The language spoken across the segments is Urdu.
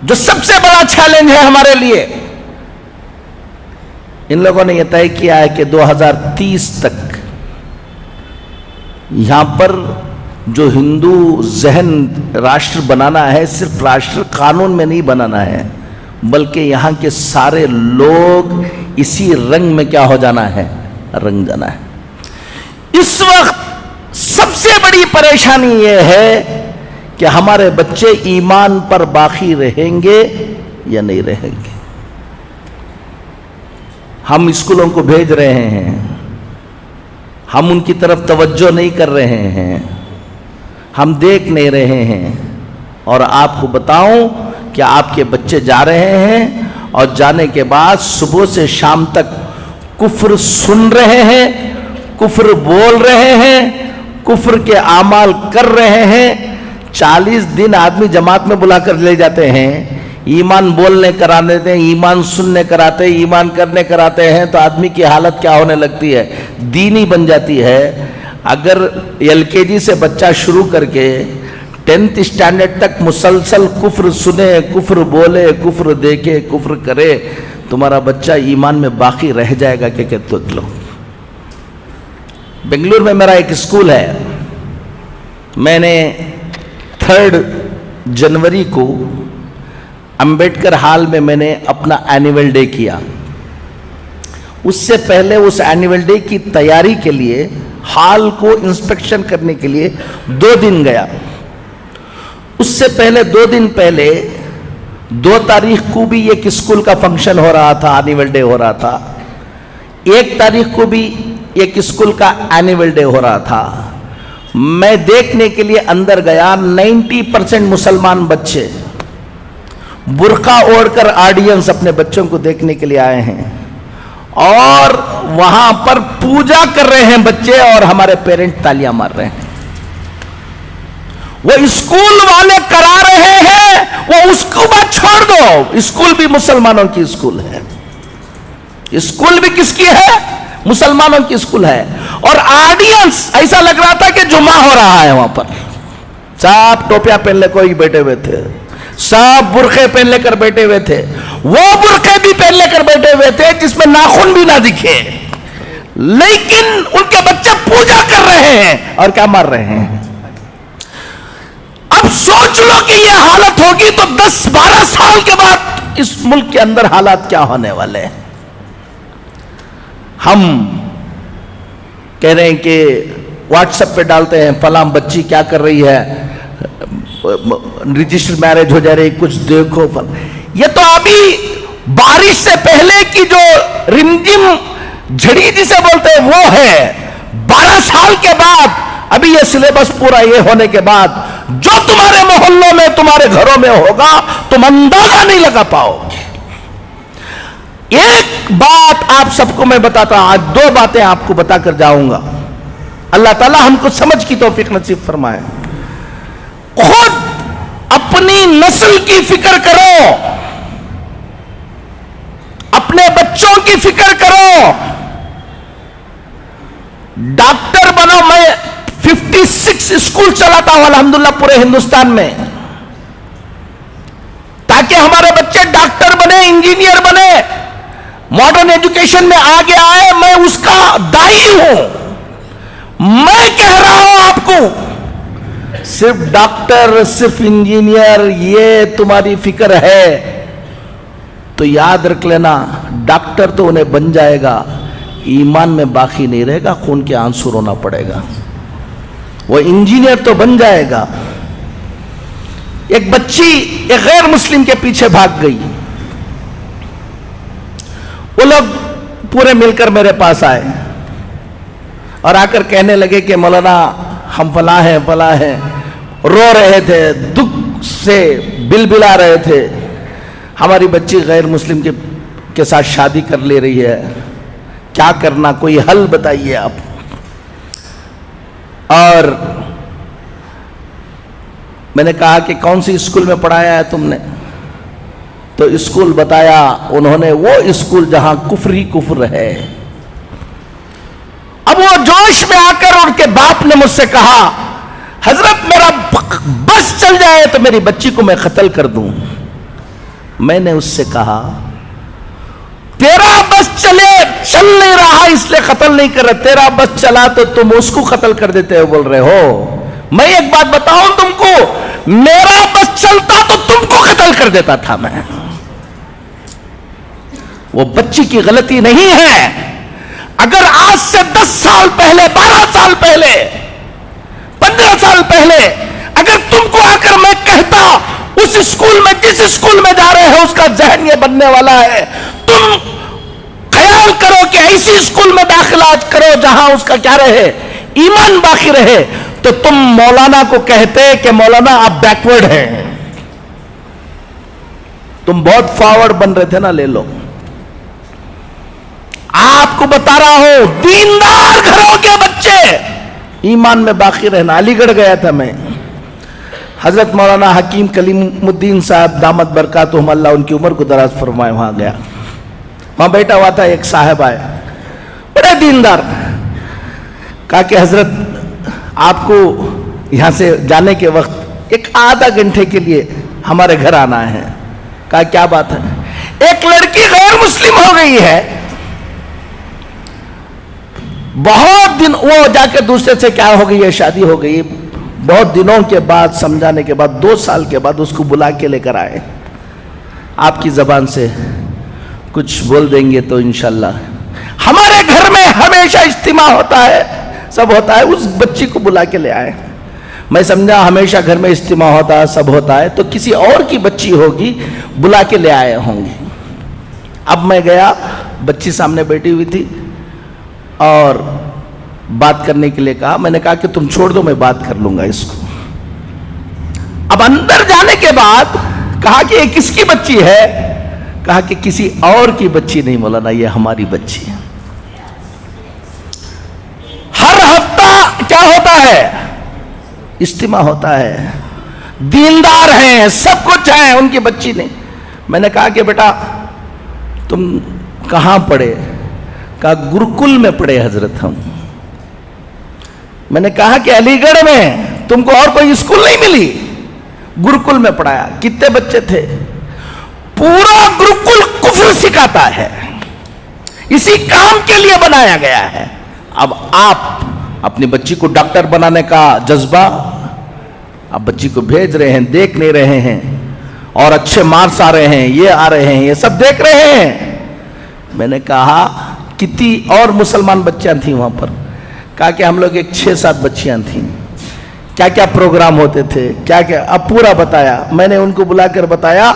جو سب سے بڑا چیلنج ہے ہمارے لیے، ان لوگوں نے یہ طے کیا ہے کہ 2030 تک یہاں پر جو ہندو ذہن راشٹر بنانا ہے، صرف راشٹر قانون میں نہیں بنانا ہے، بلکہ یہاں کے سارے لوگ اسی رنگ میں کیا ہو جانا ہے، رنگ جانا ہے۔ اس وقت سب سے بڑی پریشانی یہ ہے کہ ہمارے بچے ایمان پر باقی رہیں گے یا نہیں رہیں گے۔ ہم اسکولوں کو بھیج رہے ہیں، ہم ان کی طرف توجہ نہیں کر رہے ہیں، ہم دیکھ نہیں رہے ہیں، اور آپ کو بتاؤں کہ آپ کے بچے جا رہے ہیں اور جانے کے بعد صبح سے شام تک کفر سن رہے ہیں، کفر بول رہے ہیں، کفر کے اعمال کر رہے ہیں۔ 40 دن آدمی جماعت میں بلا کر لے جاتے ہیں، ایمان بولنے کرانے دیتے ہیں، ایمان سننے کراتے ہیں، ایمان کرنے کراتے ہیں، تو آدمی کی حالت کیا ہونے لگتی ہے، دینی بن جاتی ہے۔ اگر LKG سے بچہ شروع کر کے 10th اسٹینڈرڈ تک مسلسل کفر سنے، کفر بولے، کفر دیکھے، کفر کرے، تمہارا بچہ ایمان میں باقی رہ جائے گا کہ لو۔ بنگلور میں میرا ایک اسکول ہے، میں نے 3 جنوری کو امبیڈکر ہال میں نے اپنا اینیول ڈے کیا۔ اس سے پہلے اس اینیول ڈے کی تیاری کے لیے ہال کو انسپیکشن کرنے کے لیے 2 دن گیا۔ اس سے پہلے 2 دن پہلے 2 تاریخ کو بھی ایک اسکول کا فنکشن ہو رہا تھا، اینیول ڈے ہو رہا تھا۔ 1 تاریخ کو بھی ایک اسکول کا اینیول ڈے ہو رہا تھا۔ میں دیکھنے کے لیے اندر گیا، 90% مسلمان بچے برقع اوڑھ کر آڈینس اپنے بچوں کو دیکھنے کے لیے آئے ہیں، اور وہاں پر پوجا کر رہے ہیں بچے، اور ہمارے پیرنٹ تالیاں مار رہے ہیں۔ وہ اسکول والے کرا رہے ہیں، وہ اس کو بات چھوڑ دو، اسکول بھی مسلمانوں کی اسکول ہے، اسکول بھی کس کی ہے، مسلمانوں کی اسکول ہے۔ اور آڈینس ایسا لگ رہا تھا کہ جمعہ ہو رہا ہے، وہاں پر سب ٹوپیاں پہن لے کوئی بیٹھے ہوئے تھے، سب برقعے پہن لے کر بیٹھے ہوئے تھے، وہ برقعے بھی پہن لے کر بیٹھے ہوئے تھے جس میں ناخن بھی نہ دکھے، لیکن ان کے بچے پوجا کر رہے ہیں اور کیا مار رہے ہیں۔ اب سوچ لو کہ یہ حالت ہوگی تو 10-12 سال کے بعد اس ملک کے اندر حالات کیا ہونے والے ہیں۔ ہم کہہ رہے ہیں کہ واٹس ایپ پہ ڈالتے ہیں فلاں بچی کیا کر رہی ہے، رجسٹر میرج ہو جا رہی، کچھ دیکھو۔ یہ تو ابھی بارش سے پہلے کی جو رمجم جھڑی جسے بولتے ہیں وہ ہے۔ 12 سال کے بعد ابھی یہ سلیبس پورا یہ ہونے کے بعد جو تمہارے محلوں میں تمہارے گھروں میں ہوگا تم اندازہ نہیں لگا پاؤ گے۔ ایک بات آپ سب کو میں بتاتا ہوں، آج 2 باتیں آپ کو بتا کر جاؤں گا۔ اللہ تعالی ہم کو سمجھ کی توفیق نصیب فرمائے۔ خود اپنی نسل کی فکر کرو، اپنے بچوں کی فکر کرو، ڈاکٹر بنو۔ میں 56 اسکول چلاتا ہوں الحمدللہ پورے ہندوستان میں، تاکہ ہمارے بچے ڈاکٹر بنے، انجینئر بنے، ماڈرن ایجوکیشن میں آگے آئے۔ میں اس کا داعی ہوں۔ میں کہہ رہا ہوں آپ کو، صرف ڈاکٹر، صرف انجینئر یہ تمہاری فکر ہے تو یاد رکھ لینا، ڈاکٹر تو انہیں بن جائے گا، ایمان میں باقی نہیں رہے گا، خون کے آنسو رونا پڑے گا۔ وہ انجینئر تو بن جائے گا۔ ایک بچی ایک غیر مسلم کے پیچھے بھاگ گئی، وہ لوگ پورے مل کر میرے پاس آئے اور آ کر کہنے لگے کہ مولانا ہم فلاں ہیں فلاں ہیں، رو رہے تھے، دکھ سے بلبلا رہے تھے، ہماری بچی غیر مسلم کے ساتھ شادی کر لے رہی ہے، کیا کرنا، کوئی حل بتائیے آپ۔ اور میں نے کہا کہ کون سی اسکول میں پڑھایا ہے تم نے؟ تو اسکول بتایا انہوں نے، وہ اسکول جہاں کفر ہی کفر ہے۔ اب وہ جوش میں آ کر ان کے باپ نے مجھ سے کہا، حضرت میرا بس چل جائے تو میری بچی کو میں قتل کر دوں۔ میں نے اس سے کہا تیرا بس چل نہیں رہا اس لیے قتل نہیں کر رہے, تیرا بس چلا تو تم اس کو قتل کر دیتے ہو بول رہے ہو. میں ایک بات بتاؤں تم کو, میرا بس چلتا تو تم کو قتل کر دیتا تھا میں. وہ بچی کی غلطی نہیں ہے. اگر آج سے 10 سال پہلے, 12 سال پہلے, 15 سال پہلے اگر تم کو آ کر میں کہتا اس اسکول میں, جس اسکول میں جا رہے ہو اس کا ذہن یہ بننے والا ہے, تم خیال کرو کہ ایسی اسکول میں داخلہ کرو جہاں اس کا کیا رہے, ایمان باقی رہے, تو تم مولانا کو کہتے کہ مولانا آپ بیکورڈ ہیں. تم بہت فارورڈ بن رہے تھے نا, لے لو. آپ کو بتا رہا ہوں دیندار گھروں کے بچے ایمان میں باقی رہنا. علی گڑھ گیا تھا میں, حضرت مولانا حکیم کلیم الدین صاحب دامت برکاتہم اللہ ان کی عمر کو دراز فرمائے, وہاں گیا. وہاں بیٹھا ہوا تھا, ایک صاحب آئے بڑے دیندار, کہا کہ حضرت آپ کو یہاں سے جانے کے وقت ایک آدھا گھنٹے کے لیے ہمارے گھر آنا ہے. کہا کیا بات ہے؟ ایک لڑکی غیر مسلم ہو گئی ہے, بہت دن وہ جا کے دوسرے سے کیا ہو گئی ہے, شادی ہو گئی. بہت دنوں کے بعد, سمجھانے کے بعد, 2 سال کے بعد اس کو بلا کے لے کر آئے. آپ کی زبان سے کچھ بول دیں گے تو انشاءاللہ. ہمارے گھر میں ہمیشہ اجتماع ہوتا ہے, سب ہوتا ہے, اس بچی کو بلا کے لے آئے. میں سمجھا ہمیشہ گھر میں اجتماع ہوتا ہے, سب ہوتا ہے, تو کسی اور کی بچی ہوگی, بلا کے لے آئے ہوں گے. اب میں گیا, بچی سامنے بیٹھی ہوئی تھی اور بات کرنے کے لیے کہا. میں نے کہا کہ تم چھوڑ دو, میں بات کر لوں گا اس کو. اب اندر جانے کے بعد کہا کہ یہ کس کی بچی ہے؟ کہا کہ کسی اور کی بچی نہیں مولانا, یہ ہماری بچی ہے. ہر ہفتہ کیا ہوتا ہے, اجتماع ہوتا ہے, دیندار ہیں, سب کچھ ہیں, ان کی بچی نہیں. میں نے کہا کہ بیٹا تم کہاں پڑھے؟ کہا گرکل میں پڑھے حضرت ہم. میں نے کہا کہ علی گڑھ میں تم کو اور کوئی اسکول نہیں ملی؟ گرکل میں پڑھایا. کتنے بچے تھے؟ پورا گرکل کفر سکھاتا ہے, اسی کام کے لیے بنایا گیا ہے. اب آپ اپنی بچی کو ڈاکٹر بنانے کا جذبہ, آپ بچی کو بھیج رہے ہیں, دیکھ نہیں رہے ہیں, اور اچھے مارکس آ رہے ہیں, یہ آ رہے ہیں, یہ سب دیکھ رہے ہیں. میں نے کہا کتنی اور مسلمان بچیاں تھیں وہاں پر؟ کہا کہ ہم لوگ ایک 6-7 بچیاں تھیں. کیا کیا پروگرام ہوتے تھے, کیا کیا, اب پورا بتایا. میں نے ان کو بلا کر بتایا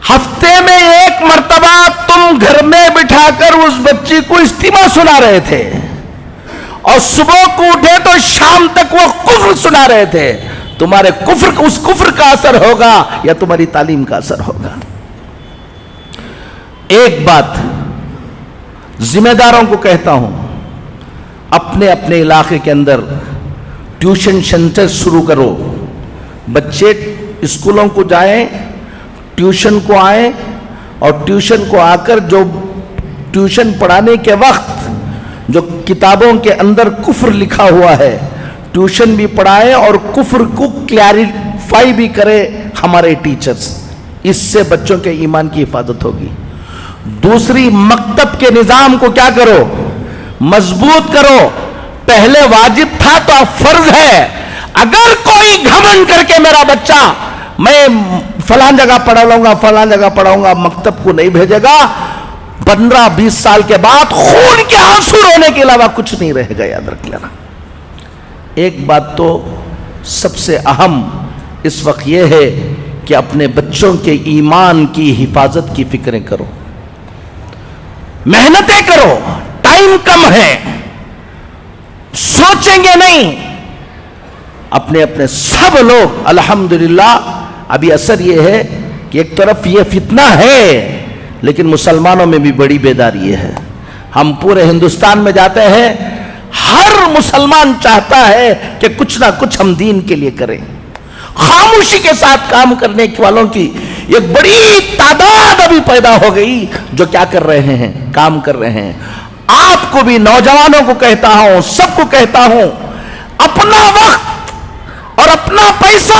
ہفتے میں 1 مرتبہ تم گھر میں بٹھا کر اس بچی کو اجتماع سنا رہے تھے, اور صبح کو اٹھے تو شام تک وہ کفر سنا رہے تھے. تمہارے کفر, اس کفر کا اثر ہوگا یا تمہاری تعلیم کا اثر ہوگا. ایک بات ذمہ داروں کو کہتا ہوں, اپنے اپنے علاقے کے اندر ٹیوشن سینٹر شروع کرو. بچے اسکولوں کو جائیں, ٹیوشن کو آئیں, اور ٹیوشن کو آ کر جو ٹیوشن پڑھانے کے وقت جو کتابوں کے اندر کفر لکھا ہوا ہے, ٹیوشن بھی پڑھائیں اور کفر کو کلیریفائی بھی کرے ہمارے ٹیچرز. اس سے بچوں کے ایمان کی حفاظت ہوگی. دوسری, مکتب کے نظام کو کیا کرو, مضبوط کرو. پہلے واجب تھا تو اب فرض ہے. اگر کوئی گھمنڈ کر کے میرا بچہ میں فلان جگہ پڑھا لوں گا, فلان جگہ پڑھاؤں گا, مکتب کو نہیں بھیجے گا, 15-20 سال کے بعد خون کے آنسو رونے کے علاوہ کچھ نہیں رہے گا, یاد رکھ لینا. ایک بات تو سب سے اہم اس وقت یہ ہے کہ اپنے بچوں کے ایمان کی حفاظت کی فکریں کرو, محنتیں کرو. ٹائم کم ہے, سوچیں گے نہیں. اپنے اپنے سب لوگ الحمدللہ. ابھی اثر یہ ہے کہ ایک طرف یہ فتنہ ہے, لیکن مسلمانوں میں بھی بڑی بیداری یہ ہے. ہم پورے ہندوستان میں جاتے ہیں, ہر مسلمان چاہتا ہے کہ کچھ نہ کچھ ہم دین کے لیے کریں. خاموشی کے ساتھ کام کرنے والوں کی ایک بڑی تعداد ابھی پیدا ہو گئی جو کیا کر رہے ہیں, کام کر رہے ہیں. آپ کو بھی, نوجوانوں کو کہتا ہوں, سب کو کہتا ہوں, اپنا وقت اور اپنا پیسہ,